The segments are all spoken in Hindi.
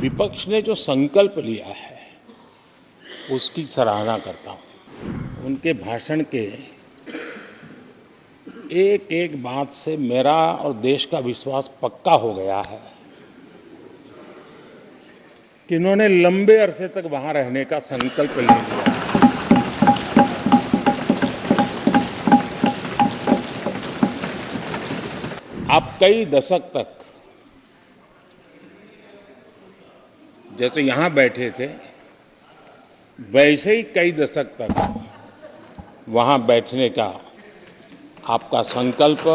विपक्ष ने जो संकल्प लिया है उसकी सराहना करता हूं। उनके भाषण के एक एक बात से मेरा और देश का विश्वास पक्का हो गया है कि इन्होंने लंबे अरसे तक वहां रहने का संकल्प ले लिया। आप कई दशक तक जैसे यहां बैठे थे वैसे ही कई दशक तक वहां बैठने का आपका संकल्प,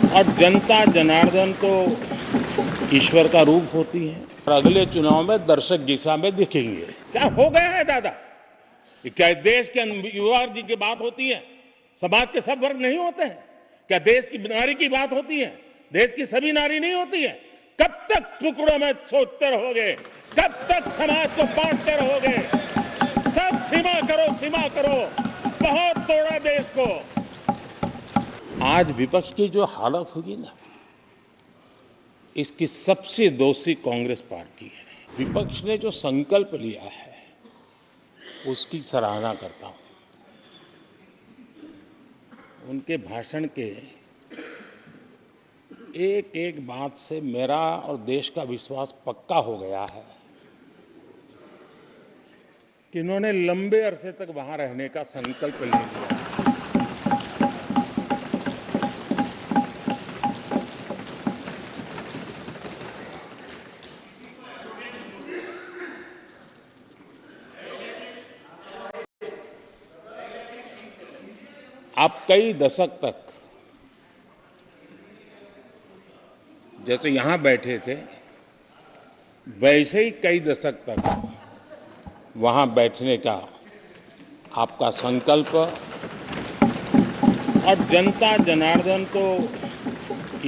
और जनता जनार्दन तो ईश्वर का रूप होती है और अगले चुनाव में दर्शक दिशा में दिखेंगे। क्या हो गया है दादा? क्या देश के युवा जी की बात होती है? समाज के सब वर्ग नहीं होते हैं? क्या देश की नारी की बात होती है? देश की सभी नारी नहीं होती है? कब तक टुकड़ों में सोचते रहोगे? कब तक समाज को बांटते रहोगे? सब सीमा करो, सीमा करो। बहुत तोड़ा देश को। आज विपक्ष की जो हालत होगी ना, इसकी सबसे दोषी कांग्रेस पार्टी है। विपक्ष ने जो संकल्प लिया है उसकी सराहना करता हूं। उनके भाषण के एक एक बात से मेरा और देश का विश्वास पक्का हो गया है कि इन्होंने लंबे अरसे तक वहां रहने का संकल्प ले लिया। आप कई दशक तक जैसे यहां बैठे थे वैसे ही कई दशक तक वहां बैठने का आपका संकल्प, और जनता जनार्दन तो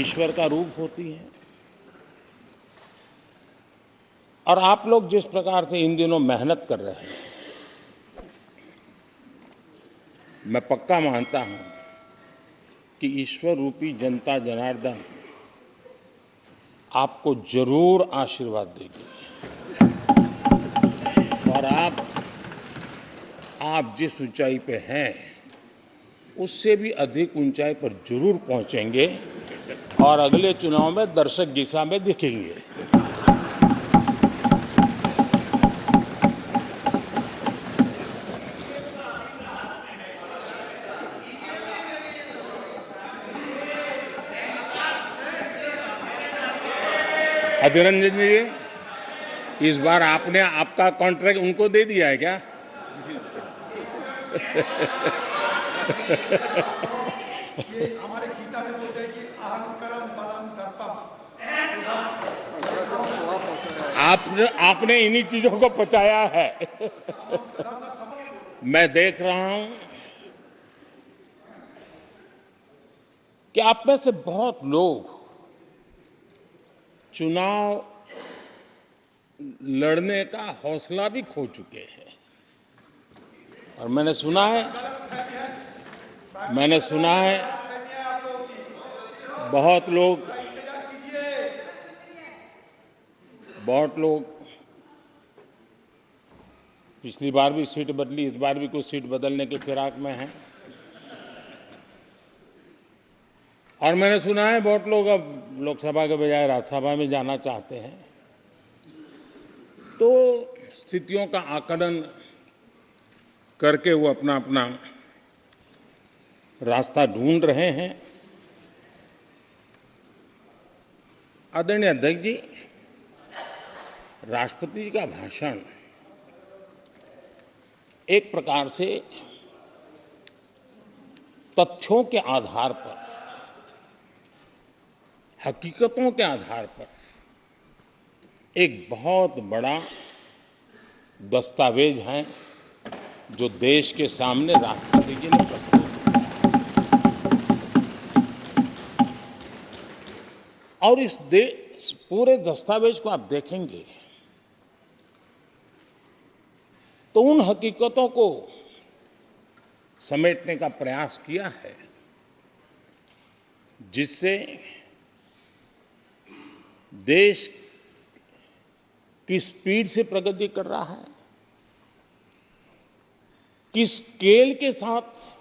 ईश्वर का रूप होती है। और आप लोग जिस प्रकार से इन दिनों मेहनत कर रहे हैं, मैं पक्का मानता हूं कि ईश्वर रूपी जनता जनार्दन आपको जरूर आशीर्वाद देगी और आप जिस ऊंचाई पे हैं उससे भी अधिक ऊंचाई पर जरूर पहुंचेंगे और अगले चुनाव में दर्शक दिशा में दिखेंगे। अधीर रंजन जी, इस बार आपने आपका कॉन्ट्रैक्ट उनको दे दिया है क्या? हमारे गीता में बोलते हैं कि अहंकारम बलम दर्पम। आपने इन्हीं चीजों को पचाया है। मैं देख रहा हूं कि आप में से बहुत लोग चुनाव लड़ने का हौसला भी खो चुके हैं। और मैंने सुना है बहुत लोग पिछली बार भी सीट बदली, इस बार भी कुछ सीट बदलने की फिराक में हैं। और मैंने सुना है बहुत लोग अब लोकसभा के बजाय राज्यसभा में जाना चाहते हैं। तो स्थितियों का आकलन करके वो अपना अपना रास्ता ढूंढ रहे हैं। आदरणीय अध्यक्ष जी, राष्ट्रपति जी का भाषण एक प्रकार से तथ्यों के आधार पर, हकीकतों के आधार पर एक बहुत बड़ा दस्तावेज है जो देश के सामने राष्ट्रपति जी ने प्रस्तुत किया। और इस पूरे दस्तावेज को आप देखेंगे तो उन हकीकतों को समेटने का प्रयास किया है जिससे देश किस स्पीड से प्रगति कर रहा है, किस स्केल के साथ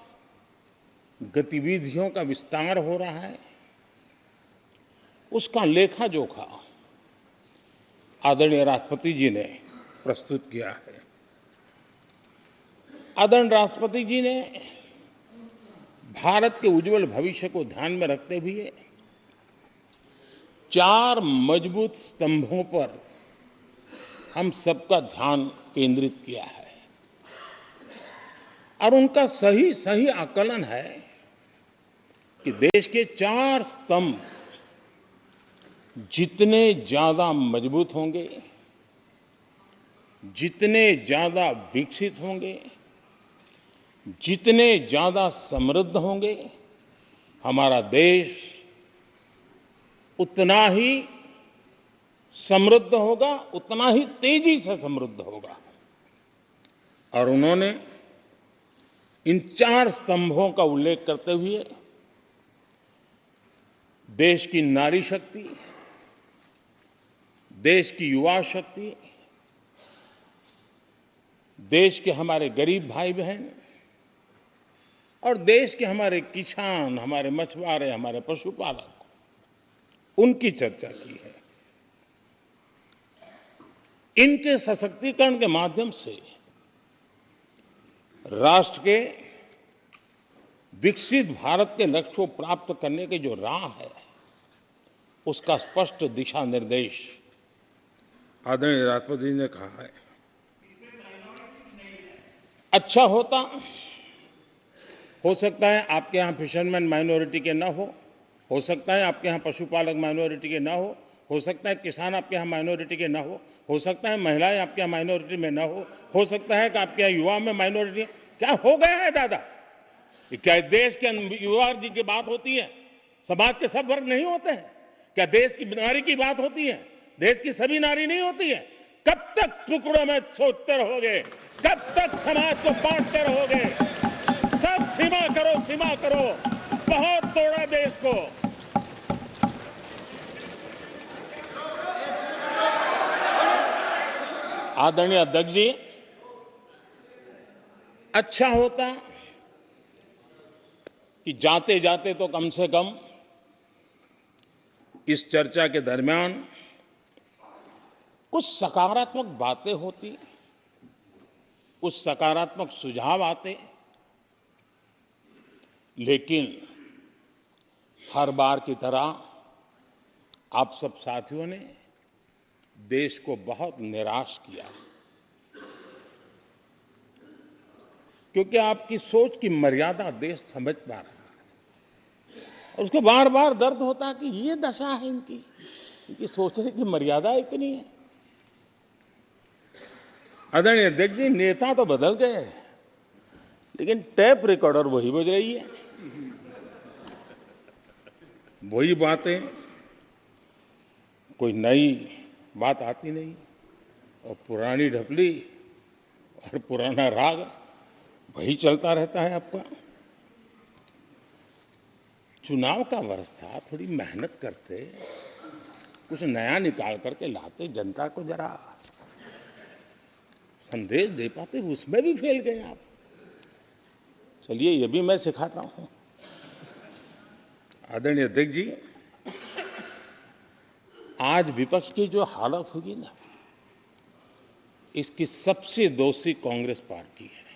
गतिविधियों का विस्तार हो रहा है, उसका लेखा जोखा आदरणीय राष्ट्रपति जी ने प्रस्तुत किया है। आदरणीय राष्ट्रपति जी ने भारत के उज्जवल भविष्य को ध्यान में रखते हुए 4 मजबूत स्तंभों पर हम सबका ध्यान केंद्रित किया है और उनका सही सही आकलन है कि देश के 4 स्तंभ जितने ज्यादा मजबूत होंगे, जितने ज्यादा विकसित होंगे, जितने ज्यादा समृद्ध होंगे, हमारा देश उतना ही समृद्ध होगा, उतना ही तेजी से समृद्ध होगा। और उन्होंने इन 4 स्तंभों का उल्लेख करते हुए देश की नारी शक्ति, देश की युवा शक्ति, देश के हमारे गरीब भाई बहन और देश के हमारे किसान, हमारे मछुआरे, हमारे पशुपालक, उनकी चर्चा की है। इनके सशक्तिकरण के माध्यम से राष्ट्र के विकसित भारत के लक्ष्य को प्राप्त करने की जो राह है, उसका स्पष्ट दिशा निर्देश आदरणीय राष्ट्रपति जी ने कहा है। अच्छा होता, हो सकता है आपके यहां फिशरमैन माइनॉरिटी के ना हो सकता है आपके यहां पशुपालक माइनॉरिटी के ना हो सकता है किसान आपके यहां माइनॉरिटी के ना हो सकता है महिलाएं आपके यहां माइनॉरिटी में ना हो सकता है कि आपके यहां युवा में माइनॉरिटी। क्या हो गया है दादा? क्या देश के युवा जी की बात होती है? समाज के सब वर्ग नहीं होते हैं? क्या देश की नारी की बात होती है? देश की सभी नारी नहीं होती है? कब तक टुकड़ों में सोचते रहोगे? कब तक समाज को बांटते रहोगे? सब सीमा करो, सीमा करो। बहुत तोड़ा देश को। आदरणीय अध्यक्ष जी, अच्छा होता कि जाते जाते तो कम से कम इस चर्चा के दरमियान कुछ सकारात्मक बातें होती, कुछ सकारात्मक सुझाव आते, लेकिन हर बार की तरह आप सब साथियों ने देश को बहुत निराश किया, क्योंकि आपकी सोच की मर्यादा देश समझ पा रहा है और उसको बार बार दर्द होता है कि ये दशा है इनकी सोचने की मर्यादा इतनी है। आदरणीय अध्यक्ष जी, नेता तो बदल गए, लेकिन टेप रिकॉर्डर वही बज रही है, वही बातें, कोई नई बात आती नहीं और पुरानी ढपली और पुराना राग वही चलता रहता है आपका। चुनाव का वर्ष था, थोड़ी मेहनत करते, कुछ नया निकाल करके लाते, जनता को जरा संदेश दे पाते, उसमें भी फेल गए आप। चलिए, ये भी मैं सिखाता हूं। आदरणीय अध्यक्ष जी, आज विपक्ष की जो हालत होगी ना, इसकी सबसे दोषी कांग्रेस पार्टी है।